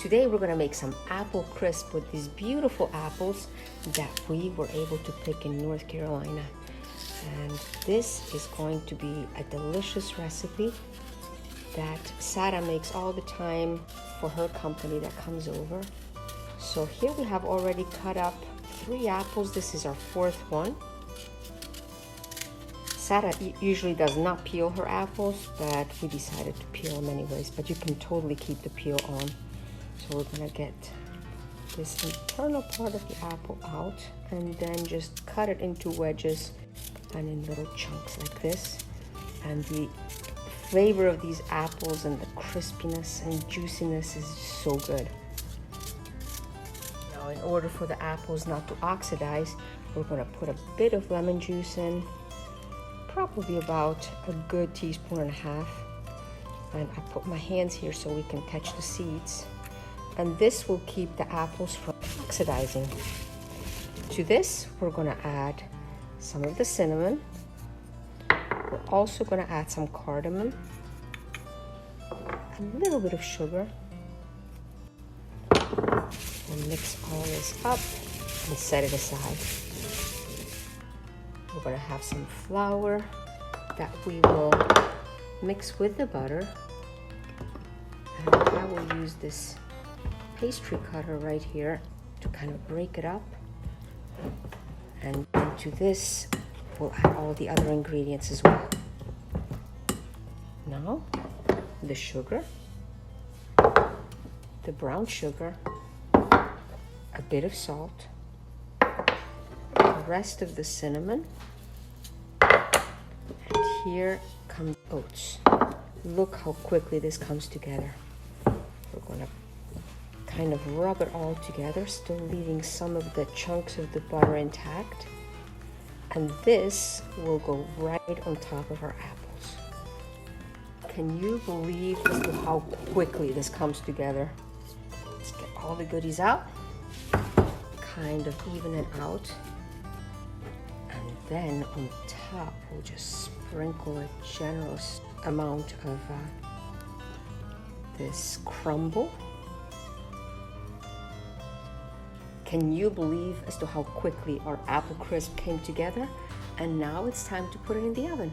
today we're gonna make some apple crisp with these beautiful apples that we were able to pick in North Carolina. And this is going to be a delicious recipe that Sara makes all the time for her company that comes over. So here we have already cut up 3 apples. This is our 4th one. Sara usually does not peel her apples, but we decided to peel them anyways, but you can totally keep the peel on. So we're gonna get this internal part of the apple out and then just cut it into wedges and in little chunks like this. And the flavor of these apples and the crispiness and juiciness is so good. Now, in order for the apples not to oxidize, we're gonna put a bit of lemon juice in, probably about a good 1.5 teaspoons. And I put my hands here so we can catch the seeds. And this will keep the apples from oxidizing. To this, we're gonna add some of the cinnamon. We're also gonna add some cardamom, a little bit of sugar, and mix all this up and set it aside. We're gonna have some flour that we will mix with the butter. And I will use this pastry cutter right here to kind of break it up. And into this, we'll add all the other ingredients as well. Now, the sugar, the brown sugar, a bit of salt, the rest of the cinnamon, and here come oats. Look how quickly this comes together. We're gonna kind of rub it all together, still leaving some of the chunks of the butter intact. And this will go right on top of our apples. Can you believe how quickly this comes together? Let's get all the goodies out, kind of even it out. And then on top, we'll just sprinkle a generous amount of this crumble. Can you believe as to how quickly our apple crisp came together? And now it's time to put it in the oven.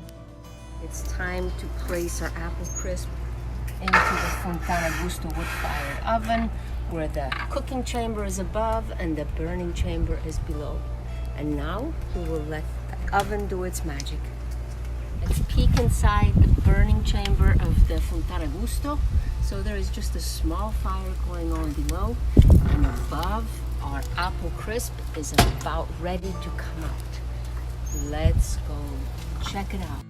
It's time to place our apple crisp into the Fontana wood-fired oven, where the cooking chamber is above and the burning chamber is below. And now we will let the oven do its magic. Let's peek inside the burning chamber of the Fontana Gusto. So there is just a small fire going on below, and above our apple crisp is about ready to come out. Let's go check it out.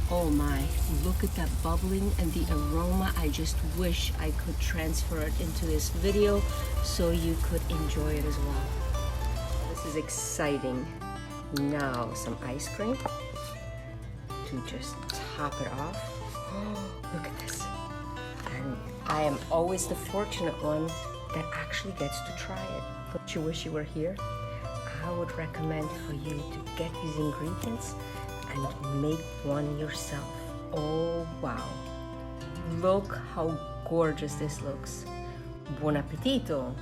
Oh my, look at that bubbling and the aroma. I just wish I could transfer it into this video so you could enjoy it as well. This is exciting. Now some ice cream to just top it off. Oh, look at this. And I am always the fortunate one that actually gets to try it. Don't you wish you were here? I would recommend for you to get these ingredients and make one yourself. Oh wow, look how gorgeous this looks. Buon appetito!